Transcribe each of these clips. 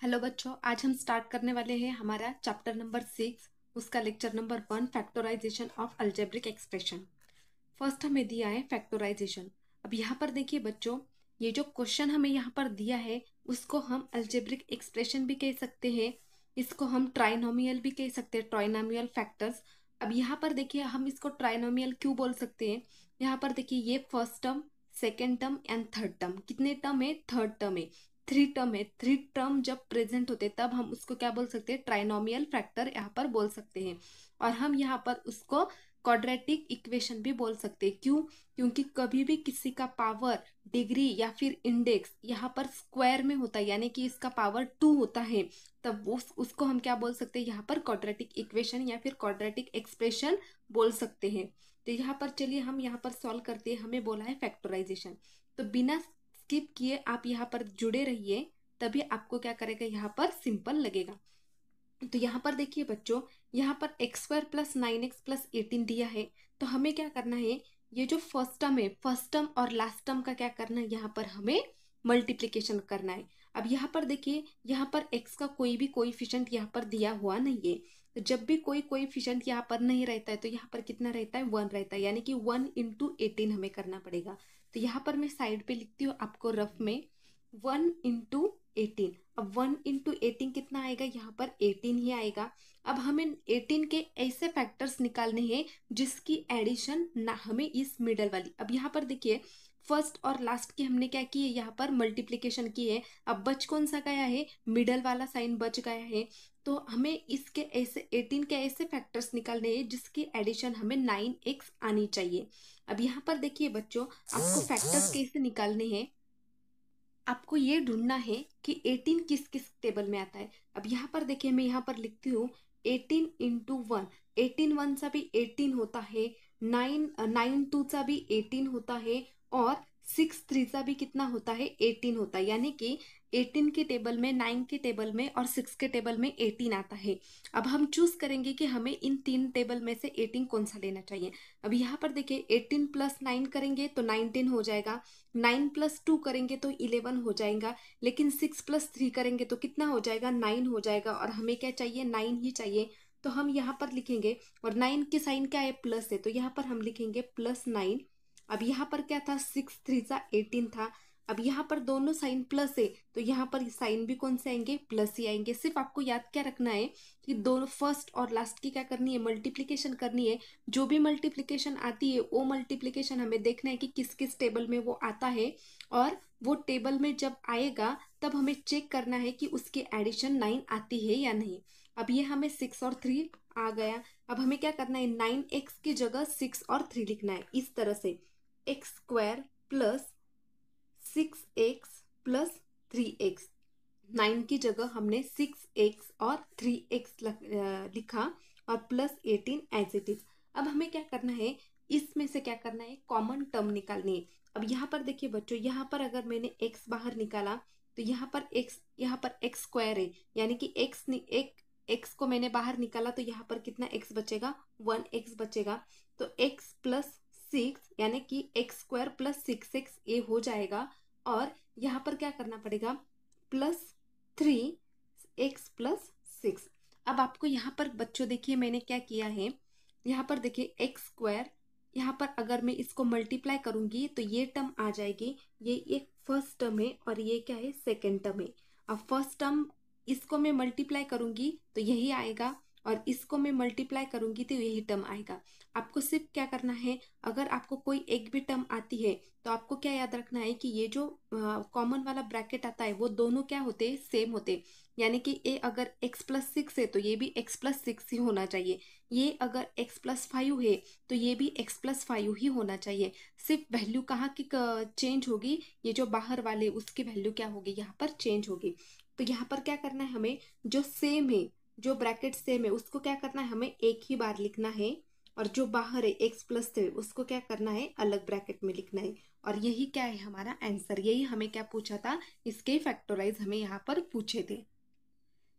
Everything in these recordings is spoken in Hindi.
हेलो बच्चों, आज हम स्टार्ट करने वाले हैं हमारा चैप्टर नंबर 6, उसका lecture number 1, factorisation of algebraic expression. First हमें दिया है फैक्टराइजेशन। अब यहाँ पर देखिए बच्चों, ये जो क्वेश्चन हमें यहाँ पर दिया है उसको हम अलजेब्रिक एक्सप्रेशन भी कह सकते हैं, इसको हम ट्राइनोमियल भी कह सकते हैं, ट्राइनोमियल फैक्टर्स। अब यहाँ पर देखिए हम इसको ट्राइनोमियल क्यों बोल सकते हैं। यहाँ पर देखिए ये first term, second term and third term, कितने टर्म है? थर्ड टर्म है। थ्री टर्म है। थ्री टर्म जब प्रेजेंट होते तब हम उसको क्या बोल सकते हैं? ट्राइनोमियल फैक्टर यहाँ पर बोल सकते हैं। और हम यहाँ पर उसको क्वाड्रेटिक इक्वेशन भी बोल सकते हैं। क्यों? क्योंकि कभी भी किसी का पावर, डिग्री या फिर इंडेक्स यहाँ पर स्क्वायर में होता है, यानी कि इसका पावर 2 होता है, तब वो उसको हम क्या बोल सकते हैं? यहाँ पर क्वाड्रेटिक इक्वेशन या फिर क्वाड्रेटिक एक्सप्रेशन बोल सकते हैं। तो यहाँ पर चलिए हम यहाँ पर सॉल्व करते हैं। हमें बोला है फैक्टराइजेशन, तो बिना स्किप किए आप यहाँ पर जुड़े रहिए, तभी आपको क्या करेगा, यहाँ पर सिंपल लगेगा। तो यहाँ पर देखिए बच्चों, यहाँ पर x² + 9x + 18 दिया है। तो हमें क्या करना है, ये जो फर्स्ट टर्म है, फर्स्ट टर्म और लास्ट टर्म का क्या करना है, यहाँ पर हमें मल्टीप्लिकेशन करना है। अब यहाँ पर देखिए, यहाँ पर x का कोई भी कोएफिशिएंट यहाँ पर दिया हुआ नहीं है। तो जब भी कोई कोएफिशिएंट यहाँ पर नहीं रहता है तो यहाँ पर कितना रहता है? 1 रहता है, यानी कि 1 × 18 हमें करना पड़ेगा। तो यहाँ पर मैं साइड पे लिखती हूँ आपको रफ में, 1 × 18। अब 1 × 18 कितना आएगा? यहाँ पर 18 ही आएगा। अब हमें 18 के ऐसे फैक्टर्स निकालने हैं जिसकी एडिशन ना हमें इस मिडल वाली। अब यहाँ पर देखिए, फर्स्ट और लास्ट की हमने क्या की है, यहाँ पर मल्टीप्लिकेशन की है। अब बच कौन सा गया है? मिडल वाला साइन बच गया है। तो हमें इसके ऐसे 18 के ऐसे फैक्टर्स निकालने हैं जिसकी एडिशन हमें 9x आनी चाहिए। अब यहाँ पर देखिए बच्चों, आपको फैक्टर्स कैसे निकालने हैं, आपको ये ढूंढना है कि 18 किस किस टेबल में आता है। अब यहाँ पर देखिए, मैं यहाँ पर लिखती हूँ 18 × 1। 18 1 सा भी 18 होता है, 9 2 सा भी 18 होता है, और 6 3 सा भी कितना होता है? 18 होता है। यानी कि 18 के टेबल में, 9 के टेबल में और 6 के टेबल में 18 आता है। अब हम चूज करेंगे कि हमें इन तीन टेबल में से 18 कौन सा लेना चाहिए। अब यहाँ पर देखिए, 18 + 9 करेंगे तो 19 हो जाएगा, 9 + 2 करेंगे तो 11 हो जाएगा, लेकिन 6 + 3 करेंगे तो कितना हो जाएगा? 9 हो जाएगा। और हमें क्या चाहिए? 9 ही चाहिए। तो हम यहाँ पर लिखेंगे, और 9 की साइन क्या है? प्लस है, तो यहाँ पर हम लिखेंगे +9। अब यहाँ पर क्या था? 6 3 सा 18 था। अब यहाँ पर दोनों साइन प्लस है, तो यहाँ पर साइन भी कौन से आएंगे? प्लस ही आएंगे। सिर्फ आपको याद क्या रखना है कि दोनों फर्स्ट और लास्ट की क्या करनी है? मल्टीप्लीकेशन करनी है। जो भी मल्टीप्लिकेशन आती है वो मल्टीप्लिकेशन हमें देखना है कि किस किस टेबल में वो आता है, और वो टेबल में जब आएगा तब हमें चेक करना है कि उसकी एडिशन 9 आती है या नहीं। अब ये हमें 6 और 3 आ गया। अब हमें क्या करना है? 9x की जगह 6 और 3 लिखना है, इस तरह से, x² + 6x + 3x। 9 की जगह हमने 6x और 3x लिखा, और +18 एज इट इज। अब हमें क्या करना है, इसमें से क्या करना है? कॉमन टर्म निकालनी है। अब यहाँ पर देखिए बच्चों, यहाँ पर अगर मैंने x बाहर निकाला तो यहाँ पर x² है, यानी कि x को मैंने बाहर निकाला तो यहाँ पर कितना x बचेगा? 1x बचेगा। तो x + 6 यानी कि x² + 6x ये हो जाएगा। और यहाँ पर क्या करना पड़ेगा? +3x + 6। अब आपको यहाँ पर बच्चों देखिए मैंने क्या किया है, यहाँ पर देखिए x², यहाँ पर अगर मैं इसको मल्टीप्लाई करूंगी तो ये टर्म आ जाएगी, ये एक फर्स्ट टर्म है और ये क्या है? सेकेंड टर्म है। अब फर्स्ट टर्म, इसको मैं मल्टीप्लाई करूंगी तो यही आएगा, और इसको मैं मल्टीप्लाई करूंगी तो यही टर्म आएगा। आपको सिर्फ क्या करना है, अगर आपको कोई एक भी टर्म आती है तो आपको क्या याद रखना है कि ये जो कॉमन वाला ब्रैकेट आता है वो दोनों क्या होते हैं? सेम होते हैं। यानी कि ये अगर x + 6 है तो ये भी x + 6 ही होना चाहिए, ये अगर x + 5 है तो ये भी x + 5 ही होना चाहिए। सिर्फ वैल्यू कहाँ की चेंज होगी? ये जो बाहर वाले उसकी वैल्यू क्या होगी? यहाँ पर चेंज होगी। तो यहाँ पर क्या करना है हमें, जो सेम है, जो ब्रैकेट सेम है उसको क्या करना है? हमें एक ही बार लिखना है, और जो बाहर है x + 3 उसको क्या करना है? अलग ब्रैकेट में लिखना है। और यही क्या है हमारा आंसर, यही हमें क्या पूछा था, इसके फैक्टराइज हमें यहाँ पर पूछे थे।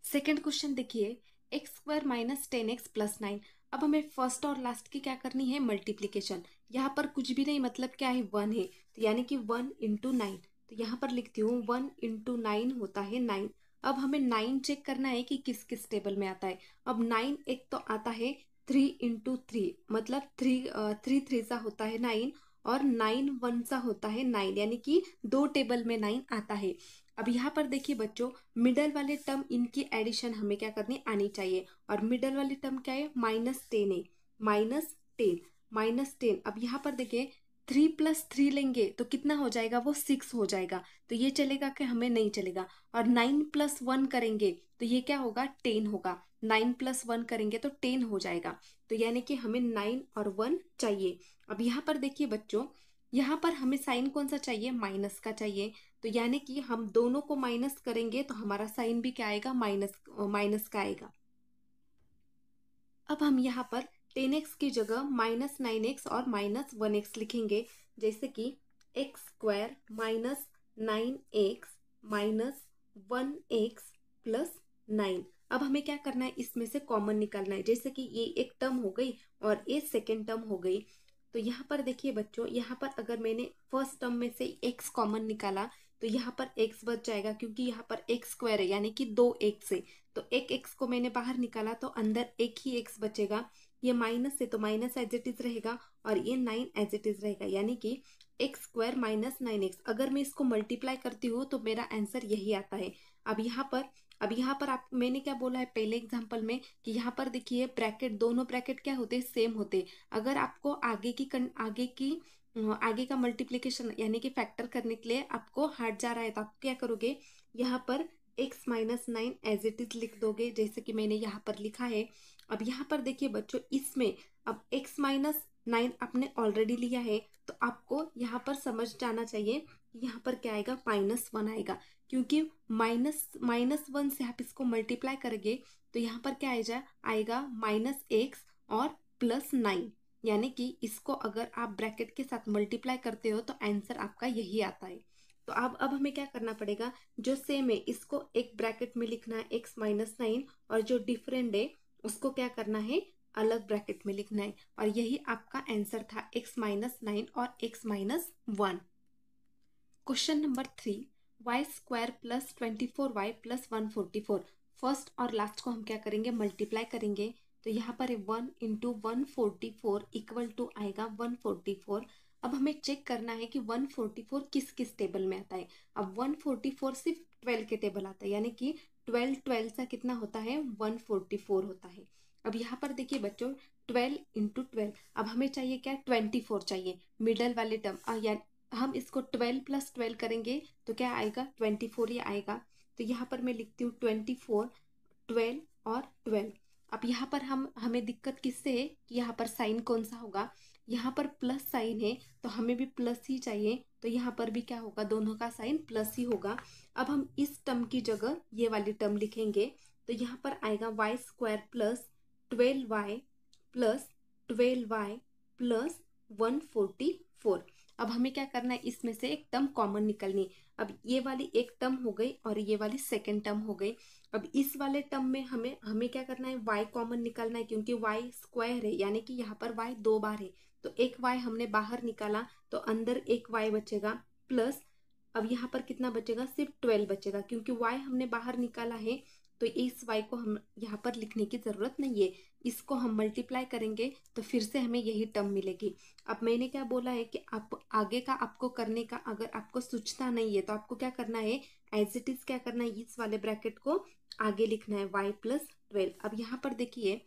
सेकेंड क्वेश्चन देखिए, x² - 10x + 9। अब हमें फर्स्ट और लास्ट की क्या करनी है? मल्टीप्लीकेशन। यहाँ पर कुछ भी नहीं, मतलब क्या है? 1 है, तो यानी कि 1 × 9। तो यहाँ पर लिखती हूँ 1 × 9 होता है 9। अब हमें 9 चेक करना है कि किस किस टेबल में आता है। अब 9 एक तो आता है 3 × 3, मतलब 3 सा होता है 9 और 9 1 सा होता है 9, यानी कि 2 टेबल में 9 आता है। अब यहाँ पर देखिए बच्चों, मिडल वाले टर्म इनकी एडिशन हमें क्या करनी आनी चाहिए, और मिडल वाली टर्म क्या है, -10 है, -10, -10। अब यहाँ पर देखिए 3 + 3 लेंगे तो कितना हो जाएगा, वो 6 हो जाएगा, तो ये चलेगा कि हमें नहीं चलेगा। और 9 + 1 करेंगे तो ये क्या होगा, 10 होगा। 9 + 1 करेंगे तो 10 हो जाएगा, तो यानी कि हमें 9 और 1 चाहिए। अब यहाँ पर देखिए बच्चों, यहाँ पर हमें साइन कौन सा चाहिए, माइनस का चाहिए, तो यानी कि हम दोनों को माइनस करेंगे तो हमारा साइन भी क्या आएगा, माइनस का आएगा। अब हम यहाँ पर 10x की जगह -9x और -1x लिखेंगे, जैसे कि x² -9x -1x + 9। अब हमें क्या करना है, इसमें से कॉमन निकालना है, जैसे कि ये एक टर्म हो गई और ये सेकेंड टर्म हो गई। तो यहाँ पर देखिए बच्चों, यहाँ पर अगर मैंने फर्स्ट टर्म में से x कॉमन निकाला तो यहाँ पर x बच जाएगा, क्योंकि यहाँ पर x² है, यानी कि 2 x है, तो एक x को मैंने बाहर निकाला तो अंदर एक ही x बचेगा। ये माइनस है तो माइनस एज इट इज रहेगा, और ये 9 एज इट इज रहेगा, यानी कि x² -9x। अगर मैं इसको मल्टीप्लाई करती हूँ तो मेरा आंसर यही आता है। अब यहाँ पर आप, मैंने क्या बोला है पहले एग्जांपल में, कि यहाँ पर देखिए ब्रैकेट, दोनों ब्रैकेट क्या होते हैं, सेम होते हैं। अगर आपको आगे का मल्टीप्लिकेशन यानी कि फैक्टर करने के लिए आपको हट जा रहा है, तो आप क्या करोगे, यहाँ पर x -9 एज इट इज लिख दोगे, जैसे कि मैंने यहाँ पर लिखा है। अब यहाँ पर देखिए बच्चों, इसमें अब x -9 आपने ऑलरेडी लिया है, तो आपको यहाँ पर समझ जाना चाहिए कि यहाँ पर क्या आएगा, -1 आएगा, क्योंकि -1 से आप इसको मल्टीप्लाई करोगे तो यहाँ पर क्या आएगा -x और +9, यानी कि इसको अगर आप ब्रैकेट के साथ मल्टीप्लाई करते हो तो आंसर आपका यही आता है। तो अब हमें क्या करना पड़ेगा, जो सेम है इसको एक ब्रैकेट में लिखना है x -9, और जो डिफरेंट है उसको क्या करना है, अलग ब्रैकेट में लिखना है, और यही आपका आंसर था, x -9 और x -1। Question number 3, y² + 24y + 144। First और लास्ट को हम क्या करेंगे, मल्टीप्लाई करेंगे, तो यहाँ पर 1 × 144 = आएगा 144। अब हमें चेक करना है कि 144 किस किस टेबल में आता है। अब 144 सिर्फ 12 के टेबल आता है, यानी कि 12 सा कितना होता है, 144 होता है। अब यहाँ पर देखिए बच्चों, 12 × 12, अब हमें चाहिए क्या, 24 चाहिए, मिडल वाले टर्म, हम इसको 12 + 12 करेंगे तो क्या आएगा, 24 ही आएगा। तो यहाँ पर मैं लिखती हूँ 24, 12 और 12। अब यहाँ पर हमें दिक्कत किससे है कि यहाँ पर साइन कौन सा होगा, यहाँ पर प्लस साइन है तो हमें भी प्लस ही चाहिए, तो यहाँ पर भी क्या होगा, दोनों का साइन प्लस ही होगा। अब हम इस टर्म की जगह ये वाली टर्म लिखेंगे, तो यहाँ पर आएगा y² + 12y + 12y + 144। अब हमें क्या करना है, इसमें से एक टर्म कॉमन निकलनी। अब ये वाली एक टर्म हो गई और ये वाली सेकंड टर्म हो गई। अब इस वाले टर्म में हमें क्या करना है, y कॉमन निकालना है, क्योंकि y² है, यानी कि यहाँ पर y 2 बार है, तो एक y हमने बाहर निकाला तो अंदर एक y बचेगा, प्लस अब यहाँ पर कितना बचेगा, सिर्फ 12 बचेगा, क्योंकि y हमने बाहर निकाला है, तो इस y को हम यहाँ पर लिखने की जरूरत नहीं है। इसको हम मल्टीप्लाई करेंगे तो फिर से हमें यही टर्म मिलेगी। अब मैंने क्या बोला है कि आप आगे का आपको करने का, अगर आपको सूझता नहीं है तो आपको क्या करना है, एज इट इज क्या करना है, इस वाले ब्रैकेट को आगे लिखना है, y + 12। अब यहाँ पर देखिए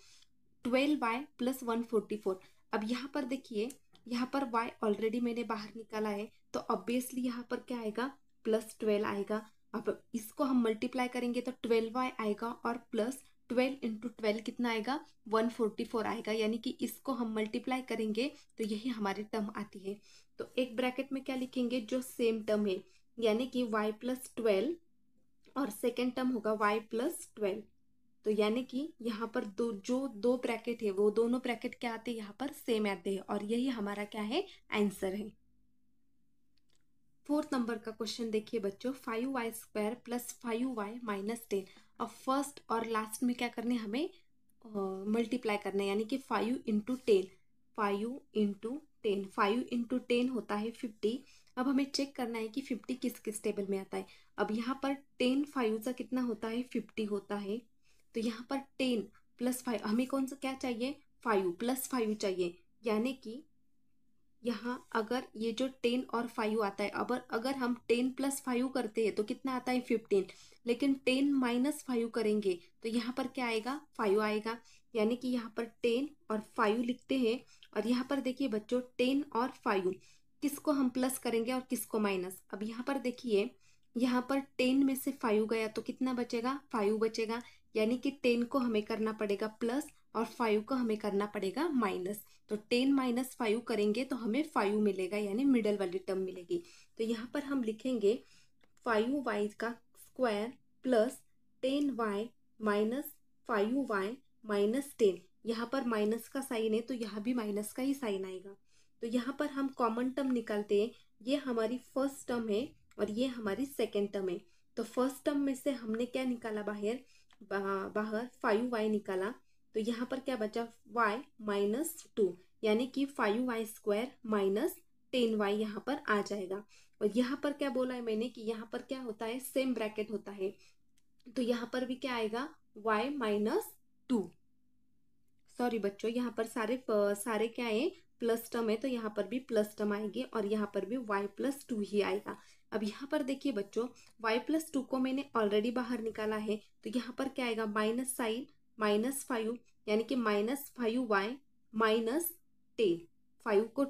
12y + 144। अब यहाँ पर देखिए, यहाँ पर y ऑलरेडी मैंने बाहर निकाला है, तो ऑब्वियसली यहाँ पर क्या आएगा, +12 आएगा। अब इसको हम मल्टीप्लाई करेंगे तो 12y आएगा और प्लस 12 × 12 कितना आएगा, 144 आएगा, यानी कि इसको हम मल्टीप्लाई करेंगे तो यही हमारी टर्म आती है। तो एक ब्रैकेट में क्या लिखेंगे, जो सेम टर्म है, यानी कि y + 12 और सेकेंड टर्म होगा y + 12। तो यानी कि यहाँ पर दो ब्रैकेट है, वो दोनों ब्रैकेट क्या आते हैं, यहाँ पर सेम आते हैं, और यही हमारा क्या है, आंसर है। 4th नंबर का क्वेश्चन देखिए बच्चों, 5y² + 5y - 10। अब फर्स्ट और लास्ट में क्या करने, हमें मल्टीप्लाई करना है, यानी कि 5 × 10, 5 × 10, 5 × 10 होता है 50। अब हमें चेक करना है कि 50 किस किस टेबल में आता है। अब यहाँ पर 10 5 का कितना होता है, 50 होता है। तो यहाँ पर 10 + 5, हमें कौन सा क्या चाहिए, 5 + 5 चाहिए। यानी कि यहाँ अगर ये जो 10 और 5 आता है, अब अगर हम 10 + 5 करते हैं तो कितना आता है, 15। लेकिन 10 - 5 करेंगे तो यहाँ पर क्या आएगा, 5 आएगा। यानी कि यहाँ पर 10 और 5 लिखते हैं। और यहाँ पर देखिए बच्चों, 10 और 5 किसको हम प्लस करेंगे और किसको माइनस। अब यहाँ पर देखिए, यहाँ पर 10 में से 5 गया तो कितना बचेगा, 5 बचेगा। यानी कि 10 को हमें करना पड़ेगा प्लस और 5 को हमें करना पड़ेगा माइनस। तो 10 - 5 करेंगे तो हमें 5 मिलेगा, यानी मिडल वाली टर्म मिलेगी। तो यहाँ पर हम लिखेंगे 5y का square plus 10y minus 5y minus 10। यहाँ पर माइनस का साइन है तो यहाँ भी माइनस का ही साइन आएगा। तो यहाँ पर हम कॉमन टर्म निकालते हैं। ये हमारी फर्स्ट टर्म है और ये हमारी सेकेंड टर्म है। तो फर्स्ट टर्म में से हमने क्या निकाला, बाहर 5y निकाला। तो यहाँ पर क्या बचा, y - 2, यानी कि 5y स्क्वायर माइनस 10y यहाँ पर आ जाएगा। और यहाँ पर क्या बोला है मैंने कि यहाँ पर क्या होता है, सेम ब्रैकेट होता है। तो यहाँ पर भी क्या आएगा, y - 2। सॉरी बच्चों, यहाँ पर सारे क्या है, प्लस टर्म है, तो यहाँ पर भी प्लस टर्म आएगी और यहाँ पर भी y + 2 ही आएगा। अब यहाँ पर देखिए बच्चों, y + 2 को मैंने ऑलरेडी बाहर निकाला है। तो यहाँ पर क्या आएगा, माइनस साइन -5, यानी कि -5y माइनस 10। 5 को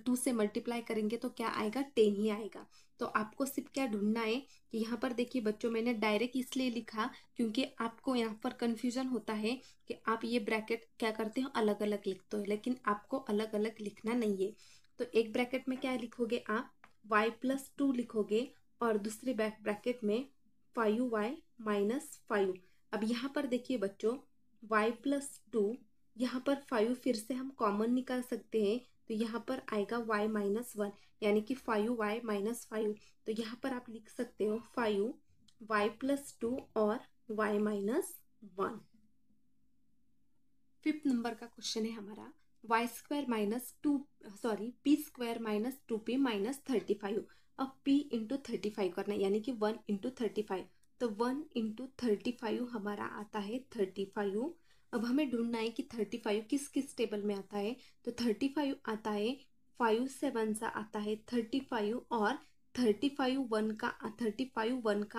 2 से मल्टीप्लाई करेंगे तो क्या आएगा, 10 ही आएगा। तो आपको सिर्फ क्या ढूंढना है कि यहाँ पर देखिए बच्चों, मैंने डायरेक्ट इसलिए लिखा क्योंकि आपको यहाँ पर कंफ्यूजन होता है कि आप ये ब्रैकेट क्या करते हो, अलग अलग लिखते हो, लेकिन आपको अलग अलग लिखना नहीं है। तो एक ब्रैकेट में क्या लिखोगे आप, y + 2 लिखोगे और दूसरे ब्रैकेट में 5y माइनस 5। अब यहाँ पर देखिए बच्चों, y + 2, यहाँ पर 5 फिर से हम कॉमन निकाल सकते हैं। तो यहाँ पर आएगा y - 1, यानी कि 5y - 5। तो यहाँ पर आप लिख सकते हो 5y + 2 और y - 1। फिफ्थ नंबर का क्वेश्चन है हमारा, p² - 2p - 35। अब p × 35 करना है, यानी कि 1 × 35। तो 1 × 35 हमारा आता है 35। अब हमें ढूंढना है कि 35 किस किस टेबल में आता है। तो 35 आता है 5 7 आता है 35 और 35 1 का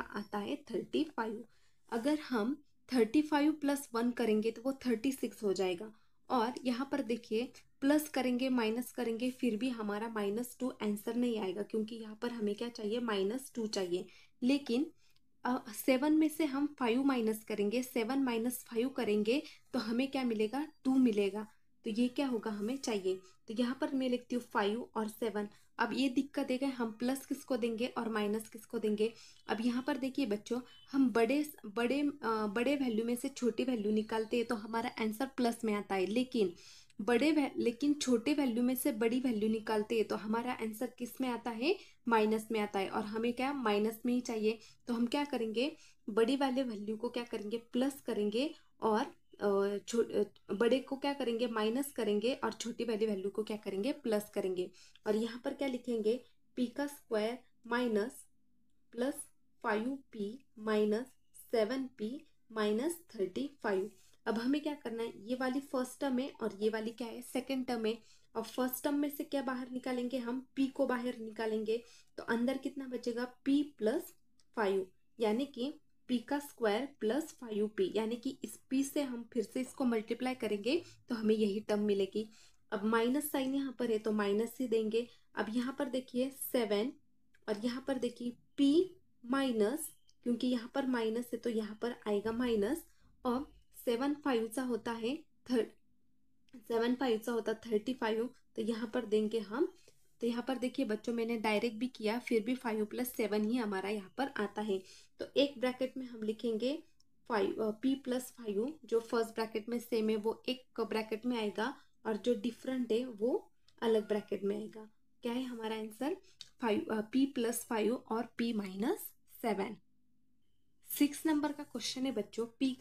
आता है 35। अगर हम 35 + 1 करेंगे तो वो 36 हो जाएगा। और यहाँ पर देखिए, प्लस करेंगे माइनस करेंगे फिर भी हमारा -2 आंसर नहीं आएगा, क्योंकि यहाँ पर हमें क्या चाहिए, -2 चाहिए। लेकिन 7 में से हम 5 माइनस करेंगे, 7 - 5 करेंगे तो हमें क्या मिलेगा, 2 मिलेगा। तो ये क्या होगा, हमें चाहिए। तो यहाँ पर मैं लिखती हूँ 5 और 7। अब ये दिक्कत है, हम प्लस किसको देंगे और माइनस किसको देंगे। अब यहाँ पर देखिए बच्चों, हम बड़े वैल्यू में से छोटी वैल्यू निकालते हैं तो हमारा आंसर प्लस में आता है। लेकिन छोटे वैल्यू में से बड़ी वैल्यू निकालते हैं तो हमारा आंसर किस में आता है, माइनस में आता है। और हमें क्या, माइनस में ही चाहिए। तो हम क्या करेंगे, बड़ी वाले वैल्यू को क्या करेंगे, प्लस करेंगे और बड़े को क्या करेंगे, माइनस करेंगे और छोटी वाली वैल्यू को क्या करेंगे, प्लस करेंगे। और यहाँ पर क्या लिखेंगे, p² minus plus 5p minus 7p minus 35। अब हमें क्या करना है, ये वाली फर्स्ट टर्म है और ये वाली क्या है, सेकेंड टर्म है। और फर्स्ट टर्म में से क्या बाहर निकालेंगे, हम p को बाहर निकालेंगे। तो अंदर कितना बचेगा, p + 5, यानी कि p² + 5p, यानी कि इस p से हम फिर से इसको मल्टीप्लाई करेंगे तो हमें यही टर्म मिलेगी। अब माइनस साइन यहाँ पर है तो माइनस ही देंगे। अब यहाँ पर देखिए 7 और यहाँ पर देखिए p माइनस, क्योंकि यहाँ पर माइनस है तो यहाँ पर आएगा माइनस। और 7 5 होता है 35, तो यहाँ पर देंगे हम। तो यहाँ पर देखिए बच्चों, मैंने डायरेक्ट भी किया फिर भी 5 + 7 ही हमारा यहाँ पर आता है। तो एक ब्रैकेट में हम लिखेंगे p + 5, जो फर्स्ट ब्रैकेट में सेम है वो एक ब्रैकेट में आएगा और जो डिफरेंट है वो अलग ब्रैकेट में आएगा। क्या है हमारा आंसर, p + 5 और p - 7। 6 नंबर का क्वेश्चन है बच्चों, p² -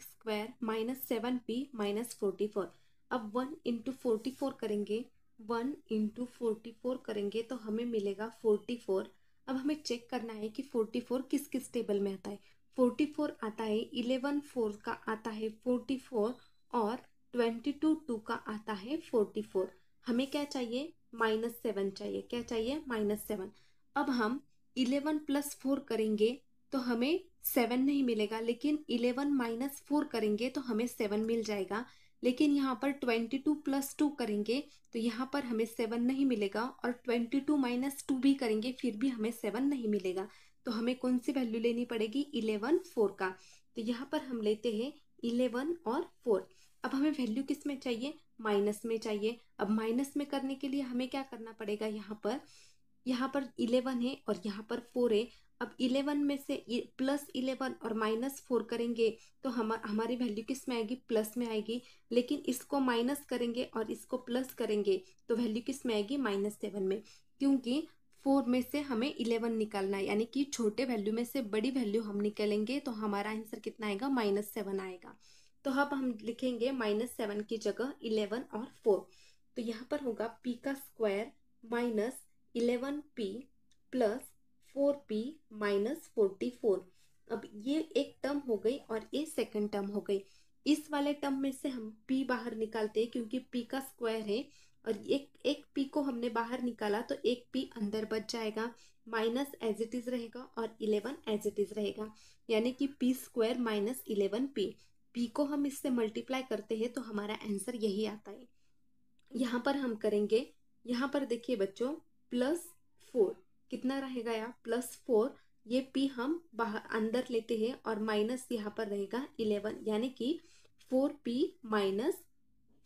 7p - 44। अब 1 × 44 करेंगे, 1 इंटू 44 करेंगे तो हमें मिलेगा 44। अब हमें चेक करना है कि 44 किस किस टेबल में आता है। 44 आता है 11 4 का आता है 44 और 22 2 का आता है 44। हमें क्या चाहिए, -7 चाहिए। क्या चाहिए, -7। अब हम 11 प्लस 4 करेंगे तो हमें 7 नहीं मिलेगा, लेकिन 11 माइनस 4 करेंगे तो हमें 7 मिल जाएगा। लेकिन यहाँ पर 22 प्लस 2 करेंगे तो यहाँ पर हमें 7 नहीं मिलेगा, और 22 माइनस 2 भी करेंगे फिर भी हमें 7 नहीं मिलेगा। तो हमें कौन सी वैल्यू लेनी पड़ेगी, 11 4 का। तो यहाँ पर हम लेते हैं 11 और 4। अब हमें वैल्यू किस में चाहिए, माइनस में चाहिए। अब माइनस में करने के लिए हमें क्या करना पड़ेगा, यहाँ पर 11 है और यहाँ पर 4 है। अब 11 में से +11 और -4 करेंगे तो हमारी वैल्यू किस में आएगी, प्लस में आएगी। लेकिन इसको माइनस करेंगे और इसको प्लस करेंगे तो वैल्यू किस में आएगी, -7 में। क्योंकि 4 में से हमें 11 निकालना है, यानी कि छोटे वैल्यू में से बड़ी वैल्यू हम निकालेंगे तो हमारा आंसर कितना आएगा, -7 आएगा। तो अब हम लिखेंगे -7 की जगह 11 और 4। तो यहाँ पर होगा p का square minus 11p plus 4p minus 44। अब ये एक टर्म हो गई और ये सेकंड टर्म हो गई। इस वाले टर्म में से हम p बाहर निकालते हैं क्योंकि p का स्क्वायर है, और एक p को हमने बाहर निकाला तो एक p अंदर बच जाएगा। माइनस एज इट इज रहेगा और 11 एज इट इज रहेगा, यानी कि p square minus 11p। p को हम इससे मल्टीप्लाई करते हैं तो हमारा आंसर यही आता है। यहाँ पर हम करेंगे, यहाँ पर देखिए बच्चों, +4 कितना रहेगा, यहाँ +4। ये p हम बाहर अंदर लेते हैं और माइनस यहाँ पर रहेगा 11, यानी कि 4p माइनस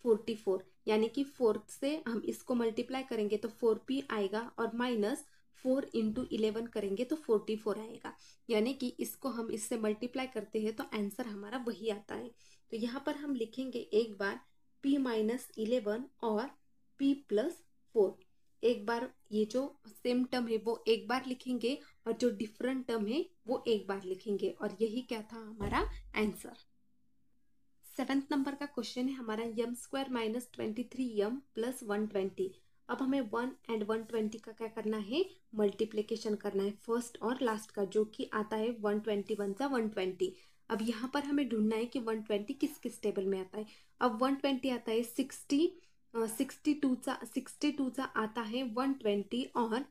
44, यानी कि 4 से हम इसको मल्टीप्लाई करेंगे तो 4p आएगा और माइनस 4 इंटू 11 करेंगे तो 44 आएगा। यानी कि इसको हम इससे मल्टीप्लाई करते हैं तो आंसर हमारा वही आता है। तो यहाँ पर हम लिखेंगे एक बार p माइनस 11 और p प्लस 4। एक बार ये जो सेम टर्म है वो एक बार लिखेंगे और जो डिफरेंट टर्म है वो एक बार लिखेंगे, और यही क्या था हमारा आंसर। 7th नंबर का क्वेश्चन है हमारा, m² माइनस 23m प्लस 120। अब हमें 1 एंड 120 का क्या करना है, मल्टीप्लिकेशन करना है, फर्स्ट और लास्ट का, जो कि आता है 121 सा 120। अब यहाँ पर हमें ढूंढना है कि 120 किस किस टेबल में आता है। अब 120 आता है 62 सा आता है 120, और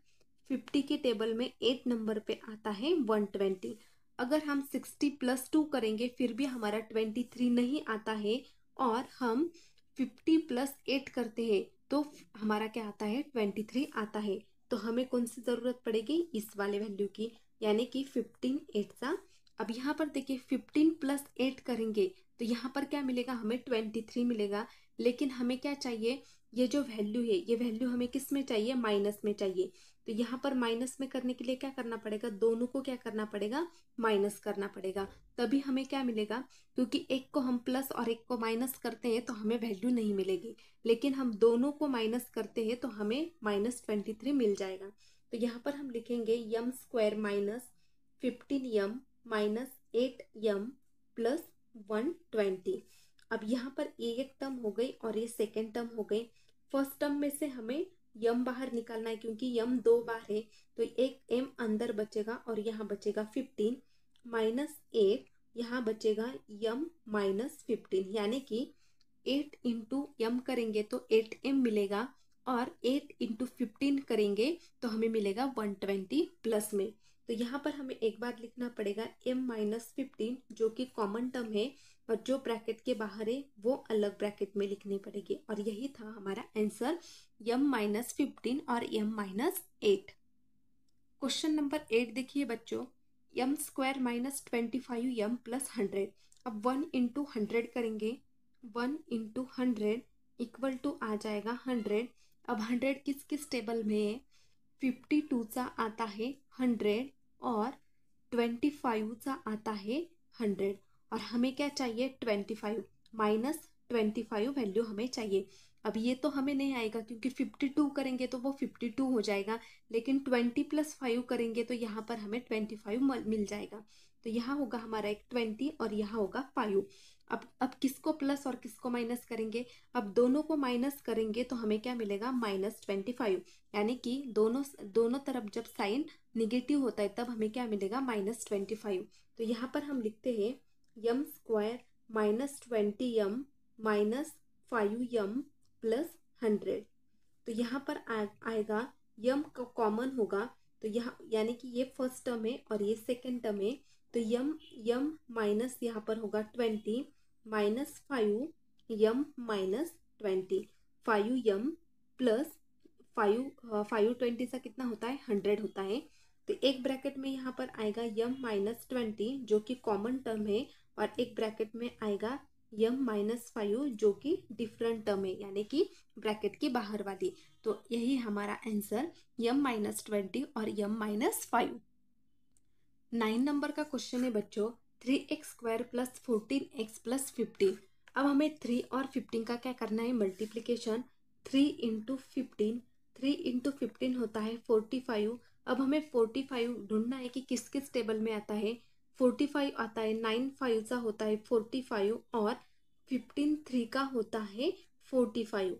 50 के टेबल में 8 नंबर पे आता है 120। अगर हम 60 प्लस 2 करेंगे फिर भी हमारा 23 नहीं आता है, और हम 50 प्लस 8 करते हैं तो हमारा क्या आता है, 23 आता है। तो हमें कौन सी ज़रूरत पड़ेगी, इस वाले वैल्यू की, यानी कि 15 8 सा। अब यहाँ पर देखिए 15 प्लस 8 करेंगे तो यहाँ पर क्या मिलेगा, हमें 23 मिलेगा। लेकिन हमें क्या चाहिए, ये जो वैल्यू है ये वैल्यू हमें किस में चाहिए, माइनस में चाहिए। तो यहाँ पर माइनस में करने के लिए क्या करना पड़ेगा, दोनों को क्या करना पड़ेगा, माइनस करना पड़ेगा, तभी हमें क्या मिलेगा। क्योंकि एक को हम प्लस और एक को माइनस करते हैं तो हमें वैल्यू नहीं मिलेगी, लेकिन हम दोनों को माइनस करते हैं तो हमें -23 मिल जाएगा। तो यहाँ पर हम लिखेंगे m² minus 15m minus 8m plus 120। अब यहाँ पर ये एक टर्म हो गई और ये सेकेंड टर्म हो गई। फर्स्ट टर्म में से हमें यम बाहर निकालना है क्योंकि यम 2 बार है, तो एक m अंदर बचेगा और यहाँ बचेगा 15 माइनस 8, यहाँ बचेगा m माइनस 15, यानी कि 8 इंटू यम करेंगे तो 8m मिलेगा, और 8 इंटू 15 करेंगे तो हमें मिलेगा 120 प्लस में। तो यहाँ पर हमें एक बार लिखना पड़ेगा m माइनस 15, जो कि कॉमन टर्म है, और जो ब्रैकेट के बाहर है वो अलग ब्रैकेट में लिखनी पड़ेगी, और यही था हमारा आंसर, m माइनस 15 और m माइनस 8। क्वेश्चन नंबर 8 देखिए बच्चों, m² माइनस 25m प्लस 100। अब 1 इंटू 100 करेंगे, 1 इंटू 100 इक्वल टू आ जाएगा 100। अब 100 किस किस टेबल में है, 52 सा आता है 100 और 25 सा आता है 100, और हमें क्या चाहिए, 25 माइनस 25 वैल्यू हमें चाहिए। अब ये तो हमें नहीं आएगा क्योंकि 52 करेंगे तो वो 52 हो जाएगा, लेकिन 20 प्लस 5 करेंगे तो यहाँ पर हमें 25 मिल जाएगा। तो यहाँ होगा हमारा एक 20 और यहाँ होगा 5। अब किसको प्लस और किसको माइनस करेंगे? अब दोनों को माइनस करेंगे तो हमें क्या मिलेगा? -25। यानी कि दोनों तरफ जब साइन निगेटिव होता है तब हमें क्या मिलेगा? -25। तो यहाँ पर हम लिखते हैं m² -20m -5m + 100। तो यहाँ पर आएगा यम कॉमन होगा, तो यहाँ यानी कि ये फर्स्ट टर्म है और ये सेकेंड टर्म है, तो यम माइनस यहाँ पर होगा 20 -5 यम -20 5m प्लस 5 से कितना होता है? 100 होता है। तो एक ब्रैकेट में यहाँ पर आएगा यम -20 जो कि कॉमन टर्म है और एक ब्रैकेट में आएगा यम -5 जो कि डिफरेंट टर्म है यानी कि ब्रैकेट की बाहर वाली। तो यही हमारा आंसर यम -20 और यम -5। 9 नंबर का क्वेश्चन है बच्चों 3x² + 14x + 15। अब हमें 3 और 15 का क्या करना है? मल्टीप्लीकेशन। 3 × 15, 3 × 15 होता है 45। अब हमें 45 ढूंढना है कि किस किस टेबल में आता है। 45 आता है, 9 5 का होता है 45 और 15 3 का होता है 45।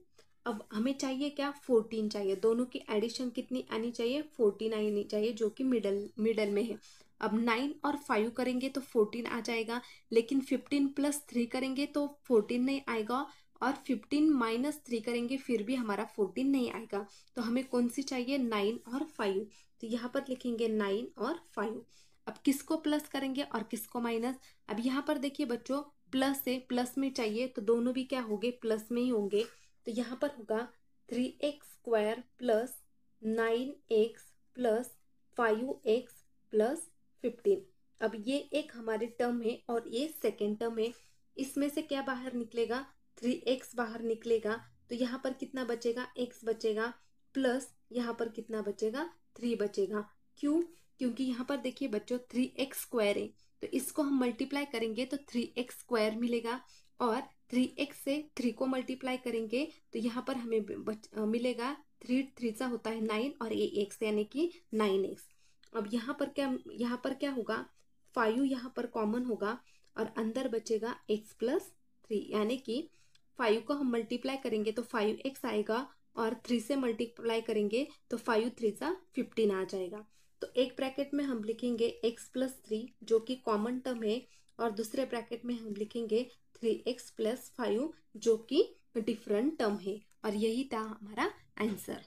अब हमें चाहिए क्या? 14 चाहिए। दोनों की एडिशन कितनी आनी चाहिए? 14 आनी चाहिए जो कि मिडल में है। अब 9 और 5 करेंगे तो 14 आ जाएगा, लेकिन 15 + 3 करेंगे तो 14 नहीं आएगा और 15 - 3 करेंगे फिर भी हमारा 14 नहीं आएगा। तो हमें कौन सी चाहिए? 9 और 5। तो यहाँ पर लिखेंगे 9 और 5। अब किसको प्लस करेंगे और किसको माइनस? अब यहाँ पर देखिए बच्चों प्लस है, प्लस में चाहिए तो दोनों भी क्या होंगे? प्लस में ही होंगे। तो यहाँ पर होगा 3x² + 9x + 5x + 15। अब ये एक हमारे टर्म है और ये सेकेंड टर्म है। इसमें से क्या बाहर निकलेगा? 3x बाहर निकलेगा। तो यहाँ पर कितना बचेगा? x बचेगा प्लस यहाँ पर कितना बचेगा? 3 बचेगा। क्यों? क्योंकि यहाँ पर देखिए बच्चों 3x² है, तो इसको हम मल्टीप्लाई करेंगे तो 3x² मिलेगा और 3x से 3 को मल्टीप्लाई करेंगे तो यहाँ पर हमें मिलेगा 3 3 सा होता है 9 और ये x यानी कि 9x। अब यहाँ पर क्या होगा? 5 यहाँ पर कॉमन होगा और अंदर बचेगा x + 3 यानी कि 5 को हम मल्टीप्लाई करेंगे तो 5x आएगा और 3 से मल्टीप्लाई करेंगे तो 5 3 सा 15 आ जाएगा। तो एक ब्रैकेट में हम लिखेंगे x + 3 जो कि कॉमन टर्म है और दूसरे ब्रैकेट में हम लिखेंगे 3x + 5 जो कि डिफरेंट टर्म है और यही था हमारा आंसर।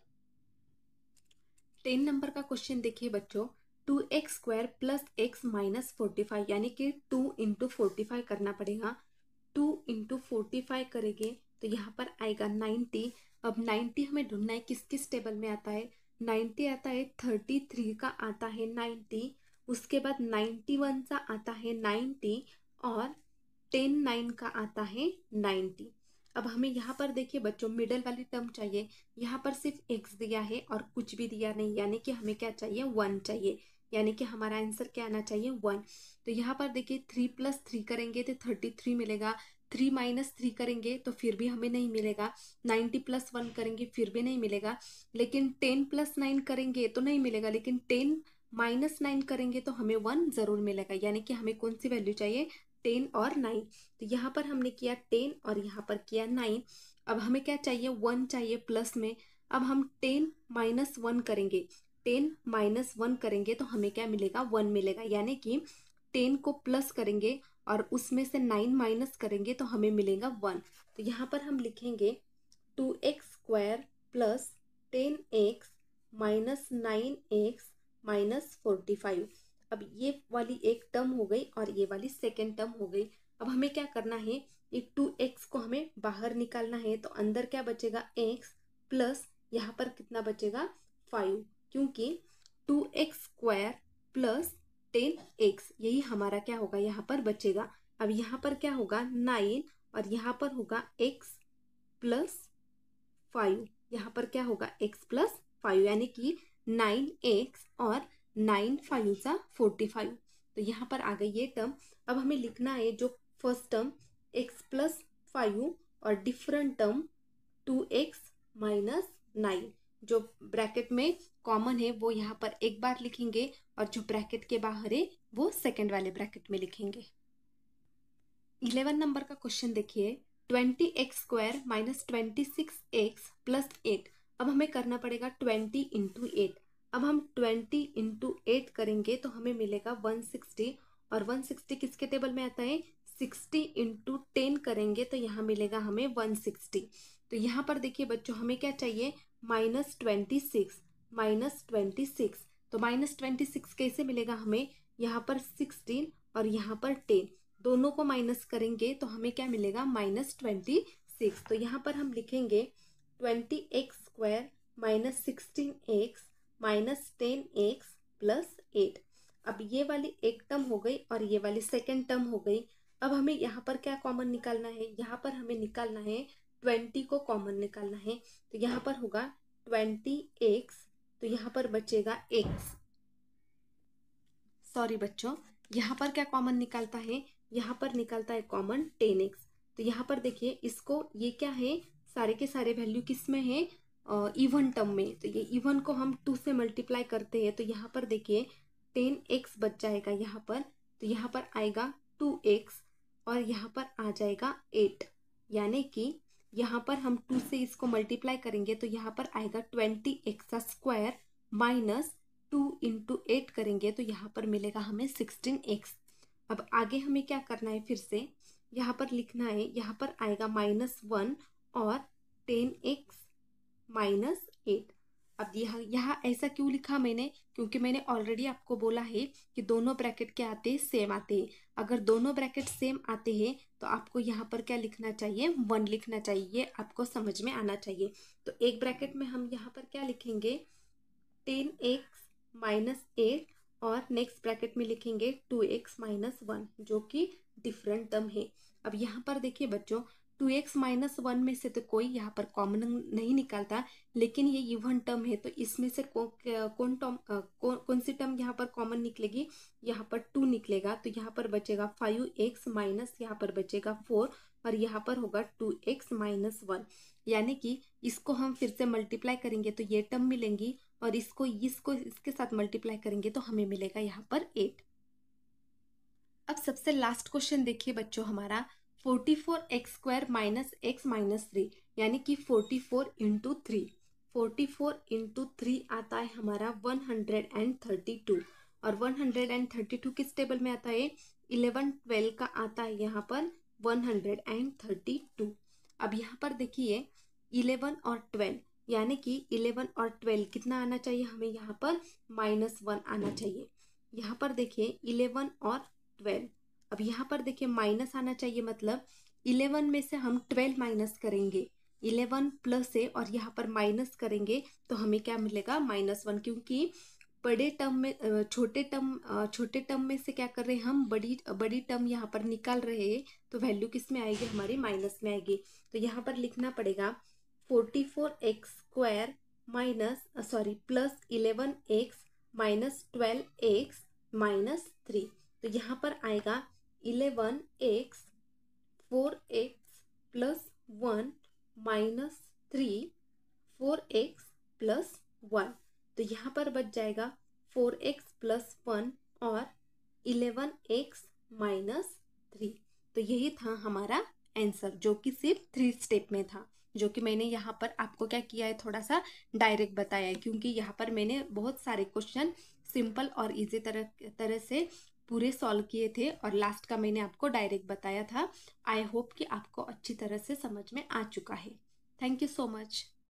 10 नंबर का क्वेश्चन देखिए बच्चों 2x² + x - 45 यानी कि 2 × 45 करना पड़ेगा। 2 × 45 करेंगे तो यहाँ पर आएगा 90। अब 90 हमें ढूंढना है किस किस टेबल में आता है। 90 आता है 33 का आता है 90, उसके बाद 91 का आता है 90 और 10 9 का आता है 90। अब हमें यहाँ पर देखिए बच्चों मिडल वाली टर्म चाहिए। यहाँ पर सिर्फ x दिया है और कुछ भी दिया नहीं यानी कि हमें क्या चाहिए? 1 चाहिए, यानी कि हमारा आंसर क्या आना चाहिए? 1। तो यहाँ पर देखिए 3 + 3 करेंगे तो 33 मिलेगा। 3 - 3 करेंगे तो फिर भी हमें नहीं मिलेगा। 90 + 1 करेंगे फिर भी नहीं मिलेगा। लेकिन 10 + 9 करेंगे तो नहीं मिलेगा, लेकिन 10 - 9 करेंगे तो हमें 1 जरूर मिलेगा। यानी कि हमें कौन सी वैल्यू चाहिए? 10 और 9। तो यहाँ पर हमने किया 10 और यहाँ पर किया 9। अब हमें क्या चाहिए? 1 चाहिए प्लस में। अब हम 10 - 1 करेंगे, 10 - 1 करेंगे तो हमें क्या मिलेगा? 1 मिलेगा। यानी कि 10 को प्लस करेंगे और उसमें से 9 माइनस करेंगे तो हमें मिलेगा 1। तो यहाँ पर हम लिखेंगे 2x² + 10x - 9x - 45। अब ये वाली एक टर्म हो गई और ये वाली सेकेंड टर्म हो गई। अब हमें क्या करना है? ये 2x को हमें बाहर निकालना है तो अंदर क्या बचेगा? x प्लस यहाँ पर कितना बचेगा? 5, क्योंकि 2x² + 10x यही हमारा क्या होगा? यहाँ पर बचेगा। अब यहाँ पर क्या होगा? 9 और यहाँ पर होगा x + 5। यहाँ पर क्या होगा? x + 5 यानी कि 9x और 9 5 सा 45। तो यहाँ पर आ गई ये टर्म। अब हमें लिखना है जो फर्स्ट टर्म x + 5 और डिफरेंट टर्म 2x - 9 जो ब्रैकेट में कॉमन है वो यहाँ पर एक बार लिखेंगे और जो ब्रैकेट के बाहर है वो सेकेंड वाले ब्रैकेट में लिखेंगे। 11 नंबर का क्वेश्चन देखिए, 20x² माइनस 26x प्लस 8। अब हमें करना पड़ेगा 20 इंटू 8। अब हम 20 इंटू 8 करेंगे तो हमें मिलेगा 160, और 160 किसके टेबल में आता है, 60 इंटू 10 करेंगे तो यहाँ मिलेगा हमें 160। तो यहाँ पर देखिए बच्चों हमें क्या चाहिए, -26, -26। तो -26 कैसे मिलेगा हमें, यहाँ पर 16 और यहाँ पर 10 दोनों को माइनस करेंगे तो हमें क्या मिलेगा, -26। तो यहाँ पर हम लिखेंगे 20x² minus 16x minus 10x plus 8। अब ये वाली एक टर्म हो गई और ये वाली सेकेंड टर्म हो गई। अब हमें यहाँ पर क्या कॉमन निकालना है, यहाँ पर हमें निकालना है 20 को कॉमन निकालना है। तो यहाँ पर होगा 20x, तो यहाँ पर बचेगा x। सॉरी बच्चों, यहाँ पर क्या कॉमन निकालता है, यहाँ पर निकालता है कॉमन 10x। तो यहाँ पर देखिए इसको, ये क्या है, सारे के सारे वैल्यू किस में है, इवन टर्म में। तो ये इवन को हम 2 से मल्टीप्लाई करते हैं तो यहाँ पर देखिए 10x बच जाएगा यहाँ पर। तो यहाँ पर आएगा 2x और यहाँ पर आ जाएगा 8, यानी कि यहाँ पर हम 2 से इसको मल्टीप्लाई करेंगे तो यहाँ पर आएगा 20x² माइनस 2 इंटू 8 करेंगे तो यहाँ पर मिलेगा हमें 16x। अब आगे हमें क्या करना है, फिर से यहाँ पर लिखना है, यहाँ पर आएगा -1 और 10x माइनस 8। अब यहाँ ऐसा क्यों लिखा मैंने, क्योंकि मैंने ऑलरेडी आपको बोला है कि दोनों ब्रैकेट क्या आते हैं, सेम आते हैं। अगर दोनों ब्रैकेट सेम आते हैं तो आपको यहाँ पर क्या लिखना चाहिए, 1 लिखना चाहिए। ये आपको समझ में आना चाहिए। तो एक ब्रैकेट में हम यहाँ पर क्या लिखेंगे, 10x माइनस 8 और नेक्स्ट ब्रैकेट में लिखेंगे 2x माइनस 1, जो कि डिफरेंट टर्म है। अब यहाँ पर देखिए बच्चों 2x माइनस 1 में से तो कोई यहाँ पर कॉमन नहीं निकालता, लेकिन ये इवन टर्म है तो इसमें से कौन सी टर्म यहाँ पर कॉमन निकलेगी, यहाँ पर 2 निकलेगा। तो यहाँ पर बचेगा 5x माइनस यहाँ पर बचेगा 4 और यहाँ पर होगा 2x माइनस 1, यानी कि इसको हम फिर से मल्टीप्लाई करेंगे तो ये टर्म मिलेंगी और इसको इसके साथ मल्टीप्लाई करेंगे तो हमें मिलेगा यहाँ पर 8। अब सबसे लास्ट क्वेश्चन देखिए बच्चों हमारा, 44x² माइनस x माइनस 3, यानी कि 44 इंटू 3। 44 इंटू 3 आता है हमारा 132, और 132 किस टेबल में आता है, 11 12 का आता है यहाँ पर 132। अब यहाँ पर देखिए 11 और 12, यानी कि 11 और 12 कितना आना चाहिए हमें, यहाँ पर -1 आना चाहिए। यहाँ पर देखिए 11 और 12, अब यहाँ पर देखिए माइनस आना चाहिए, मतलब 11 में से हम 12 माइनस करेंगे, 11 प्लस है और यहाँ पर माइनस करेंगे तो हमें क्या मिलेगा, -1। क्योंकि बड़े टर्म में छोटे टर्म में से क्या कर रहे हैं हम, बड़ी टर्म यहाँ पर निकाल रहे हैं तो वैल्यू किस में आएगी, हमारी माइनस में आएगी। तो यहाँ पर लिखना पड़ेगा 44x² plus 11x minus 12x minus 3। तो यहाँ पर आएगा 11x 4x plus 1 minus 3 4x plus 1। तो यहाँ पर बच जाएगा 4x प्लस 1 और 11x माइनस 3। तो यही था हमारा आंसर, जो कि सिर्फ 3 स्टेप में था, जो कि मैंने यहाँ पर आपको क्या किया है, थोड़ा सा डायरेक्ट बताया है, क्योंकि यहाँ पर मैंने बहुत सारे क्वेश्चन सिंपल और इजी तरह से पूरे सॉल्व किए थे और लास्ट का मैंने आपको डायरेक्ट बताया था। आई होप कि आपको अच्छी तरह से समझ में आ चुका है। Thank you so much.